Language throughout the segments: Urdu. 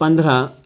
15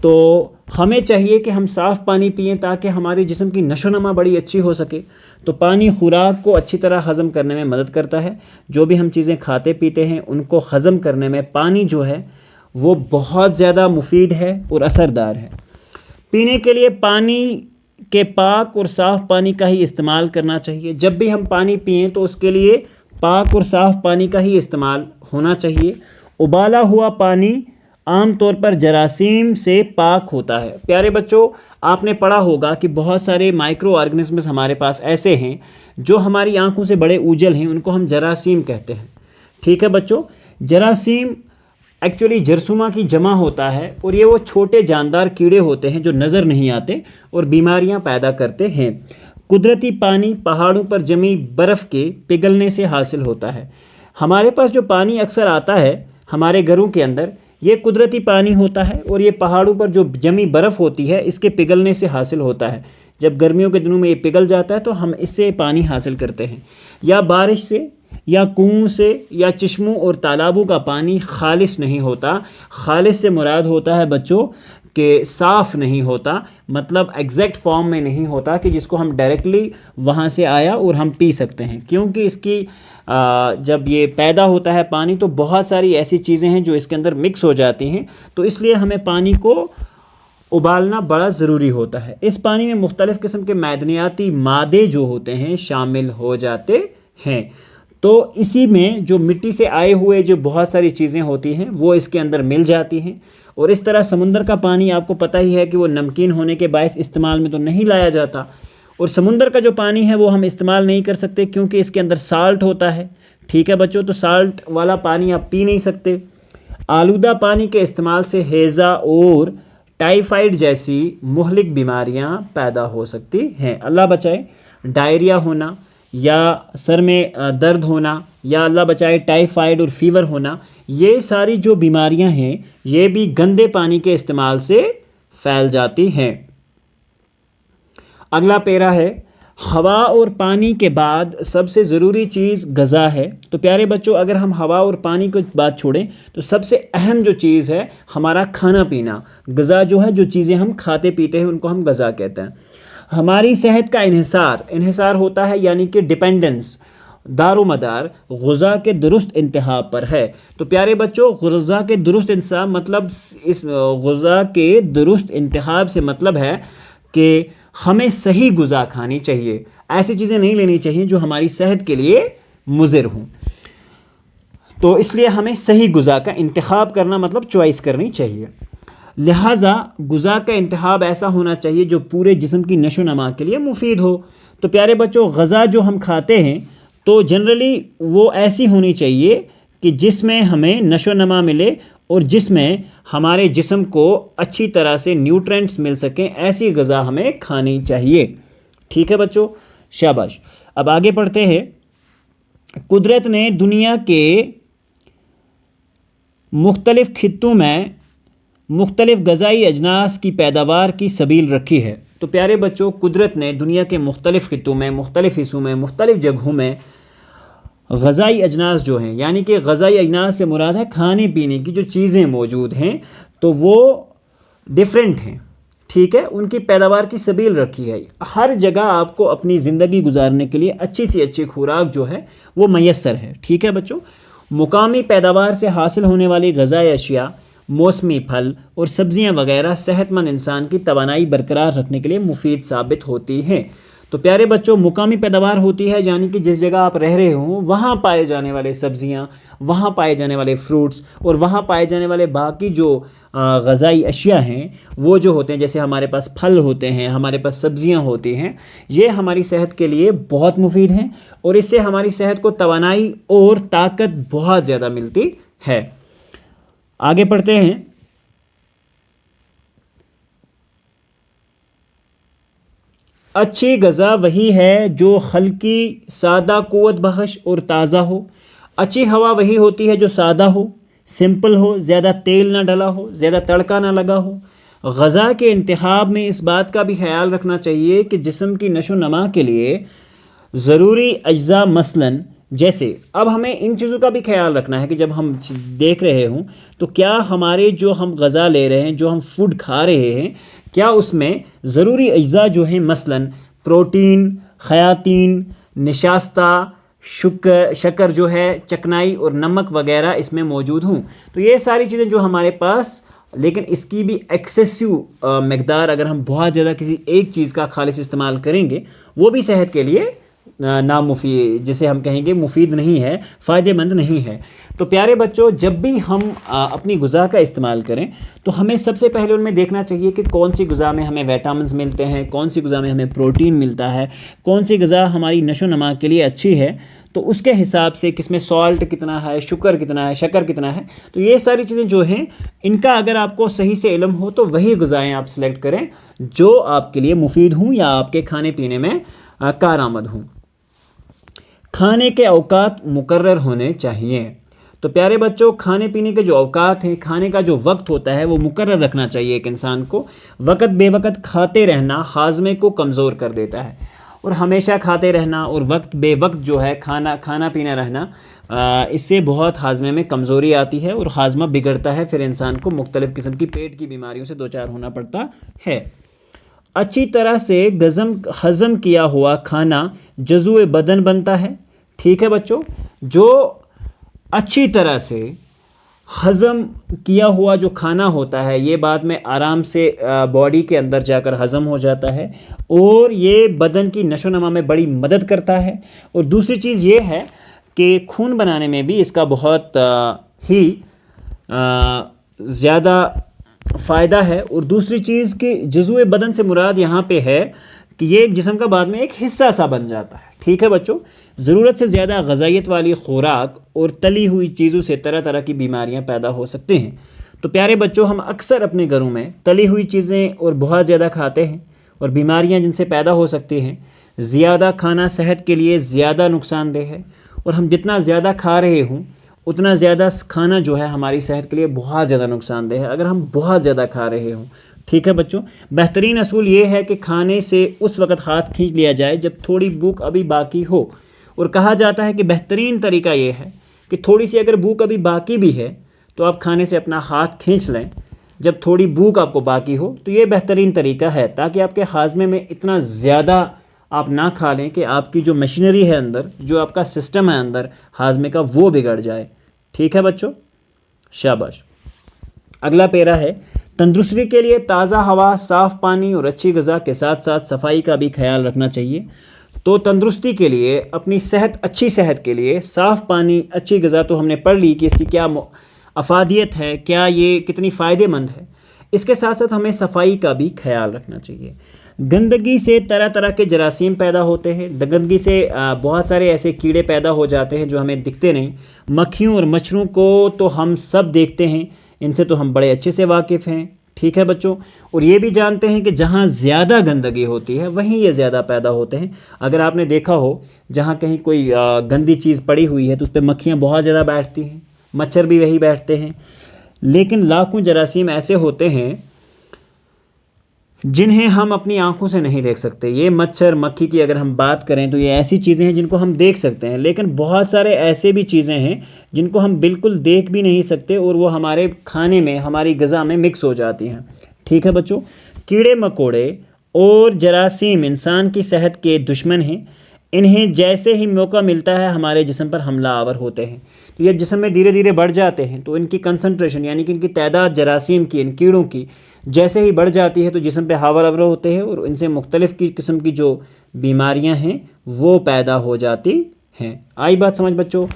تو ہمیں چاہیے کہ ہم صاف پانی پئیں تاکہ ہمارے جسم کی نشو و نما بڑی اچھی ہو سکے۔ تو پانی خوراک کو اچھی طرح ہضم کرنے میں مدد کرتا ہے۔ جو بھی ہم چیزیں کھاتے پیتے ہیں ان کو ہضم کرنے میں پانی جو ہے وہ بہت زیادہ مفید ہے اور اثردار ہے۔ پینے کے لیے پانی کے پاک اور صاف پانی کا ہی استعمال کرنا چاہیے۔ جب بھی ہم پانی پئیں تو اس کے لیے پاک اور صاف پانی کا ہی استعمال ہونا چاہیے۔ ابالا ہوا پانی عام طور پر جراثیم سے پاک ہوتا ہے۔ پیارے بچوں، آپ نے پڑھا ہوگا کہ بہت سارے مائکرو آرگنزمز ہمارے پاس ایسے ہیں جو ہماری آنکھوں سے بڑے اوجل ہیں، ان کو ہم جراثیم کہتے ہیں۔ ٹھیک ہے بچوں، جراثیم ایکچولی جرثومہ کی جمع ہوتا ہے، اور یہ وہ چھوٹے جاندار کیڑے ہوتے ہیں جو نظر نہیں آتے اور بیماریاں پیدا کرتے ہیں۔ قدرتی پانی پہاڑوں پر جمی برف کے پگھلنے سے حاصل ہوتا ہے۔ ہمارے پاس جو پانی اکثر آتا ہے ہمارے گھروں کے اندر، یہ قدرتی پانی ہوتا ہے، اور یہ پہاڑوں پر جو جمی برف ہوتی ہے اس کے پگھلنے سے حاصل ہوتا ہے۔ جب گرمیوں کے دنوں میں یہ پگھل جاتا ہے تو ہم اس سے پانی حاصل کرتے ہیں، یا بارش سے، یا کنوؤں سے، یا چشموں اور تالابوں کا پانی خالص نہیں ہوتا۔ خالص سے مراد ہوتا ہے بچوں کہ صاف نہیں ہوتا، مطلب ایگزیکٹ فارم میں نہیں ہوتا کہ جس کو ہم ڈائریکٹلی وہاں سے آیا اور ہم پی سکتے ہیں، کیونکہ اس کی جب یہ پیدا ہوتا ہے پانی تو بہت ساری ایسی چیزیں ہیں جو اس کے اندر مکس ہو جاتی ہیں، تو اس لیے ہمیں پانی کو ابالنا بڑا ضروری ہوتا ہے۔ اس پانی میں مختلف قسم کے معدنیاتی مادے جو ہوتے ہیں شامل ہو جاتے ہیں، تو اسی میں جو مٹی سے آئے ہوئے جو بہت ساری چیزیں ہوتی ہیں وہ اس کے اندر مل جاتی ہیں۔ اور اس طرح سمندر کا پانی آپ کو پتہ ہی ہے کہ وہ نمکین ہونے کے باعث استعمال میں تو نہیں لایا جاتا، اور سمندر کا جو پانی ہے وہ ہم استعمال نہیں کر سکتے کیونکہ اس کے اندر سالٹ ہوتا ہے۔ ٹھیک ہے بچوں، تو سالٹ والا پانی آپ پی نہیں سکتے۔ آلودہ پانی کے استعمال سے ہیضہ اور ٹائیفائڈ جیسی مہلک بیماریاں پیدا ہو سکتی ہیں۔ اللہ بچائے ڈائریا ہونا، یا سر میں درد ہونا، یا اللہ بچائے ٹائیفائڈ اور فیور ہونا، یہ ساری جو بیماریاں ہیں یہ بھی گندے پانی کے استعمال سے پھیل جاتی ہیں۔ اگلا پیرا ہے، ہوا اور پانی کے بعد سب سے ضروری چیز غذا ہے۔ تو پیارے بچوں، اگر ہم ہوا اور پانی کو بات چھوڑیں تو سب سے اہم جو چیز ہے ہمارا کھانا پینا۔ غذا جو ہے، جو چیزیں ہم کھاتے پیتے ہیں ان کو ہم غذا کہتے ہیں۔ ہماری صحت کا انحصار ہوتا ہے، یعنی کہ ڈیپینڈنس، دار و مدار غذا کے درست انتخاب پر ہے۔ تو پیارے بچوں، غذا کے درست انتخاب مطلب اس غذا کے درست انتخاب سے مطلب ہے کہ ہمیں صحیح غذا کھانی چاہیے، ایسی چیزیں نہیں لینی چاہیے جو ہماری صحت کے لیے مضر ہوں۔ تو اس لیے ہمیں صحیح غذا کا انتخاب کرنا مطلب چوائس کرنی چاہیے۔ لہٰذا غذا کا انتخاب ایسا ہونا چاہیے جو پورے جسم کی نشو و نما کے لیے مفید ہو۔ تو پیارے بچوں، غذا جو ہم کھاتے ہیں تو جنرلی وہ ایسی ہونی چاہیے کہ جس میں ہمیں نشو و نما ملے اور جس میں ہمارے جسم کو اچھی طرح سے نیوٹرینٹس مل سکیں، ایسی غذا ہمیں کھانی چاہیے۔ ٹھیک ہے بچوں، شاباش۔ اب آگے پڑھتے ہیں۔ قدرت نے دنیا کے مختلف خطوں میں مختلف غذائی اجناس کی پیداوار کی سبیل رکھی ہے۔ تو پیارے بچوں، قدرت نے دنیا کے مختلف خطوں میں، مختلف حصوں میں، مختلف جگہوں میں غذائی اجناس جو ہیں، یعنی کہ غذائی اجناس سے مراد ہے کھانے پینے کی جو چیزیں موجود ہیں، تو وہ ڈیفرنٹ ہیں۔ ٹھیک ہے، ان کی پیداوار کی سبیل رکھی ہے۔ ہر جگہ آپ کو اپنی زندگی گزارنے کے لیے اچھی سی اچھی خوراک جو ہے وہ میسر ہے۔ ٹھیک ہے بچوں، مقامی پیداوار سے حاصل ہونے والی غذائی اشیاء، موسمی پھل اور سبزیاں وغیرہ صحت مند انسان کی توانائی برقرار رکھنے کے لیے مفید ثابت ہوتی ہیں۔ تو پیارے بچوں، مقامی پیداوار ہوتی ہے یعنی کہ جس جگہ آپ رہ رہے ہوں وہاں پائے جانے والے سبزیاں، وہاں پائے جانے والے فروٹس اور وہاں پائے جانے والے باقی جو غذائی اشیاء ہیں وہ جو ہوتے ہیں، جیسے ہمارے پاس پھل ہوتے ہیں، ہمارے پاس سبزیاں ہوتی ہیں، یہ ہماری صحت کے لیے بہت مفید ہیں اور اس سے ہماری صحت کو توانائی اور طاقت بہت زیادہ ملتی ہے۔ آگے پڑھتے ہیں۔ اچھی غذا وہی ہے جو ہلکی، سادہ، قوت بخش اور تازہ ہو۔ اچھی ہوا وہی ہوتی ہے جو سادہ ہو، سمپل ہو، زیادہ تیل نہ ڈلا ہو، زیادہ تڑکا نہ لگا ہو۔ غذا کے انتخاب میں اس بات کا بھی خیال رکھنا چاہیے کہ جسم کی نشو و نما کے لیے ضروری اجزاء مثلاً جیسے اب ہمیں ان چیزوں کا بھی خیال رکھنا ہے کہ جب ہم دیکھ رہے ہوں تو کیا ہمارے جو ہم غذا لے رہے ہیں، جو ہم فوڈ کھا رہے ہیں، کیا اس میں ضروری اجزاء جو ہیں مثلاً پروٹین، خیاتین، نشاستہ، شکر جو ہے، چکنائی اور نمک وغیرہ اس میں موجود ہوں. تو یہ ساری چیزیں جو ہمارے پاس، لیکن اس کی بھی ایکسیسو مقدار اگر ہم بہت زیادہ کسی ایک چیز کا خالص استعمال کریں گے، وہ بھی صحت کے لیے نامفید، جسے ہم کہیں گے مفید نہیں ہے، فائدہ مند نہیں ہے. تو پیارے بچوں، جب بھی ہم اپنی غذا کا استعمال کریں تو ہمیں سب سے پہلے ان میں دیکھنا چاہیے کہ کون سی غذا میں ہمیں ویٹامنز ملتے ہیں، کون سی غذا میں ہمیں پروٹین ملتا ہے، کون سی غذا ہماری نشو و نما کے لیے اچھی ہے. تو اس کے حساب سے کس میں سالٹ کتنا ہے، شکر کتنا ہے. تو یہ ساری چیزیں جو ہیں، ان کا اگر آپ کو صحیح سے علم ہو تو وہی غذائیں آپ سلیکٹ کریں جو آپ کے لیے مفید ہوں یا آپ کے کھانے پینے میں کارآمد ہوں. کھانے کے اوقات مقرر ہونے چاہیے. تو پیارے بچوں، کھانے پینے کے جو اوقات ہیں، کھانے کا جو وقت ہوتا ہے وہ مقرر رکھنا چاہیے ایک انسان کو. وقت بے وقت کھاتے رہنا ہاضمے کو کمزور کر دیتا ہے، اور ہمیشہ کھاتے رہنا اور وقت بے وقت جو ہے کھانا پینا رہنا، اس سے بہت ہاضمے میں کمزوری آتی ہے اور ہاضمہ بگڑتا ہے. پھر انسان کو مختلف قسم کی پیٹ کی بیماریوں سے دوچار ہونا پڑتا ہے. اچھی طرح سے ہضم کیا ہوا کھانا جزو بدن بنتا ہے. ٹھیک ہے بچوں، جو اچھی طرح سے ہضم کیا ہوا جو کھانا ہوتا ہے، یہ بعد میں آرام سے باڈی کے اندر جا کر ہضم ہو جاتا ہے، اور یہ بدن کی نشو و نما میں بڑی مدد کرتا ہے. اور دوسری چیز یہ ہے کہ خون بنانے میں بھی اس کا بہت ہی زیادہ فائدہ ہے. اور دوسری چیز کہ جزو بدن سے مراد یہاں پہ ہے کہ یہ ایک جسم کا بعد میں ایک حصہ سا بن جاتا ہے. ٹھیک ہے بچوں، ضرورت سے زیادہ غذائیت والی خوراک اور تلی ہوئی چیزوں سے طرح طرح کی بیماریاں پیدا ہو سکتے ہیں. تو پیارے بچوں، ہم اکثر اپنے گھروں میں تلی ہوئی چیزیں اور بہت زیادہ کھاتے ہیں، اور بیماریاں جن سے پیدا ہو سکتی ہیں. زیادہ کھانا صحت کے لیے زیادہ نقصان دہ ہے، اور ہم جتنا زیادہ کھا رہے ہوں اتنا زیادہ کھانا جو ہے ہماری صحت کے لیے بہت زیادہ نقصان دہ ہے اگر ہم بہت زیادہ کھا رہے ہوں. ٹھیک ہے بچوں، بہترین اصول یہ ہے کہ کھانے سے اس وقت ہاتھ کھینچ لیا جائے جب تھوڑی بھوک ابھی باقی ہو. اور کہا جاتا ہے کہ بہترین طریقہ یہ ہے کہ تھوڑی سی اگر بھوک ابھی باقی بھی ہے تو آپ کھانے سے اپنا ہاتھ کھینچ لیں جب تھوڑی بھوک آپ کو باقی ہو. تو یہ بہترین طریقہ ہے تاکہ آپ کے ہاضمے میں اتنا زیادہ آپ نہ کھا لیں کہ آپ کی جو مشینری ہے اندر، جو آپ کا سسٹم ہے اندر ہاضمے کا، وہ بگڑ جائے. ٹھیک ہے بچوں، شاباش. اگلا پیرا ہے، تندرستی کے لیے تازہ ہوا، صاف پانی اور اچھی غذا کے ساتھ ساتھ صفائی کا بھی خیال رکھنا چاہیے. تو تندرستی کے لیے، اپنی اچھی صحت کے لیے صاف پانی، اچھی غذا تو ہم نے پڑھ لی کہ اس کی کیا افادیت ہے، کیا یہ کتنی فائدہ مند ہے. اس کے ساتھ ساتھ ہمیں صفائی کا بھی خیال رکھنا چاہیے. گندگی سے طرح طرح کے جراثیم پیدا ہوتے ہیں. گندگی سے بہت سارے ایسے کیڑے پیدا ہو جاتے ہیں جو ہمیں دکھتے نہیں. مکھیوں اور مچھروں کو تو ہم سب دیکھتے ہیں، ان سے تو ہم بڑے اچھے سے واقف ہیں. ٹھیک ہے بچوں، اور یہ بھی جانتے ہیں کہ جہاں زیادہ گندگی ہوتی ہے وہیں یہ زیادہ پیدا ہوتے ہیں. اگر آپ نے دیکھا ہو جہاں کہیں کوئی گندی چیز پڑی ہوئی ہے تو اس پہ مکھیاں بہت زیادہ بیٹھتی ہیں، مچھر بھی وہی بیٹھتے ہیں. لیکن لاکھوں جراثیم ایسے ہوتے ہیں جنہیں ہم اپنی آنکھوں سے نہیں دیکھ سکتے. یہ مچھر مکھی کی اگر ہم بات کریں تو یہ ایسی چیزیں ہیں جن کو ہم دیکھ سکتے ہیں، لیکن بہت سارے ایسے بھی چیزیں ہیں جن کو ہم بالکل دیکھ بھی نہیں سکتے اور وہ ہمارے کھانے میں، ہماری غذا میں مکس ہو جاتی ہیں. ٹھیک ہے بچوں، کیڑے مکوڑے اور جراثیم انسان کی صحت کے دشمن ہیں. انہیں جیسے ہی موقع ملتا ہے ہمارے جسم پر حملہ آور ہوتے ہیں. تو یہ جسم میں دھیرے دھیرے بڑھ جاتے ہیں تو ان کی کنسنٹریشن، یعنی کہ ان کی تعداد جراثیم کی، ان کیڑوں کی جیسے ہی بڑھ جاتی ہے تو جسم پہ حاور آور ہوتے ہیں، اور ان سے مختلف قسم کی جو بیماریاں ہیں وہ پیدا ہو جاتی ہیں. آئی بات سمجھ بچوں؟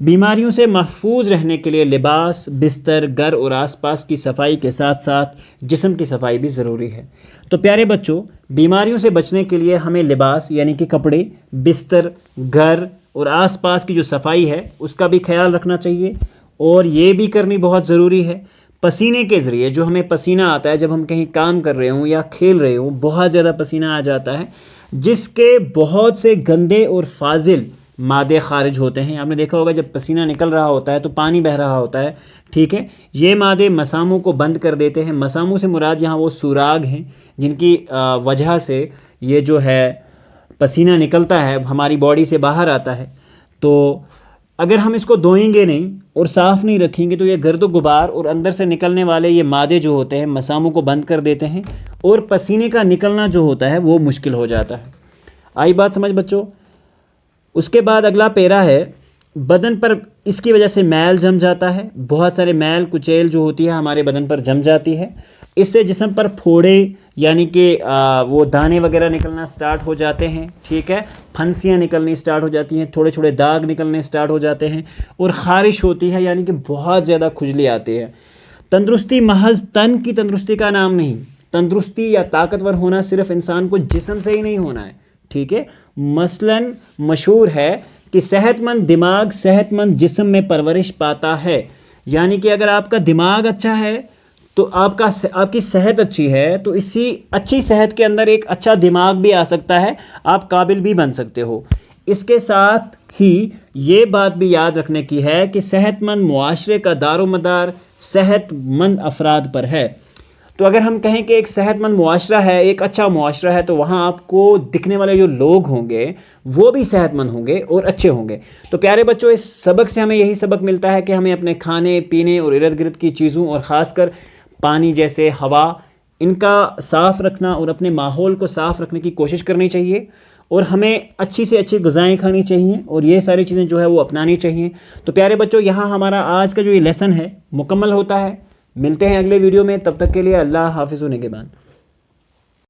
بیماریوں سے محفوظ رہنے کے لیے لباس، بستر، گھر اور آس پاس کی صفائی کے ساتھ ساتھ جسم کی صفائی بھی ضروری ہے. تو پیارے بچوں، بیماریوں سے بچنے کے لیے ہمیں لباس یعنی کہ کپڑے، بستر، گھر اور آس پاس کی جو صفائی ہے اس کا بھی خیال رکھنا چاہیے، اور یہ بھی کرنی بہت ضروری ہے. پسینے کے ذریعے جو ہمیں پسینہ آتا ہے جب ہم کہیں کام کر رہے ہوں یا کھیل رہے ہوں، بہت زیادہ پسینہ آ جاتا ہے جس کے بہت سے گندے اور فاضل مادے خارج ہوتے ہیں. آپ نے دیکھا ہوگا جب پسینہ نکل رہا ہوتا ہے تو پانی بہہ رہا ہوتا ہے. ٹھیک ہے، یہ مادے مساموں کو بند کر دیتے ہیں. مساموں سے مراد یہاں وہ سوراخ ہیں جن کی وجہ سے یہ جو ہے پسینہ نکلتا ہے، ہماری باڈی سے باہر آتا ہے. تو اگر ہم اس کو دھوئیں گے نہیں اور صاف نہیں رکھیں گے تو یہ گرد و غبار اور اندر سے نکلنے والے یہ مادے جو ہوتے ہیں مساموں کو بند کر دیتے ہیں اور پسینے کا نکلنا جو ہوتا ہے وہ مشکل ہو جاتا ہے۔ آئی بات سمجھ بچوں؟ اس کے بعد اگلا پیرا ہے، بدن پر اس کی وجہ سے میل جم جاتا ہے، بہت سارے میل کچیل جو ہوتی ہے ہمارے بدن پر جم جاتی ہے، اس سے جسم پر پھوڑے یعنی کہ وہ دانے وغیرہ نکلنا سٹارٹ ہو جاتے ہیں، ٹھیک ہے، پھنسیاں نکلنی سٹارٹ ہو جاتی ہیں، تھوڑے چھوڑے داغ نکلنے سٹارٹ ہو جاتے ہیں اور خارش ہوتی ہے یعنی کہ بہت زیادہ کھجلی آتی ہے۔ تندرستی محض تن کی تندرستی کا نام نہیں، تندرستی یا طاقتور ہونا صرف انسان کو جسم سے ہی نہیں ہونا ہے، ٹھیک ہے۔ مثلاً مشہور ہے کہ صحت مند دماغ صحت مند جسم میں پرورش پاتا ہے، یعنی کہ اگر آپ کا دماغ اچھا ہے تو آپ کی صحت اچھی ہے تو اسی اچھی صحت کے اندر ایک اچھا دماغ بھی آ سکتا ہے، آپ قابل بھی بن سکتے ہو۔ اس کے ساتھ ہی یہ بات بھی یاد رکھنے کی ہے کہ صحت مند معاشرے کا دار و مدار صحت مند افراد پر ہے۔ تو اگر ہم کہیں کہ ایک صحت مند معاشرہ ہے، ایک اچھا معاشرہ ہے، تو وہاں آپ کو دکھنے والے جو لوگ ہوں گے وہ بھی صحت مند ہوں گے اور اچھے ہوں گے۔ تو پیارے بچوں، اس سبق سے ہمیں یہی سبق ملتا ہے کہ ہمیں اپنے کھانے پینے اور ارد گرد کی چیزوں اور خاص کر پانی جیسے ہوا ان کا صاف رکھنا اور اپنے ماحول کو صاف رکھنے کی کوشش کرنی چاہیے، اور ہمیں اچھی سے اچھی غذائیں کھانی چاہیے اور یہ ساری چیزیں جو ہے وہ اپنانی چاہیے۔ تو پیارے بچوں، یہاں ہمارا آج کا جو یہ لیسن ہے مکمل ہوتا ہے۔ ملتے ہیں اگلے ویڈیو میں، تب تک کے لیے اللہ حافظ و نگہبان۔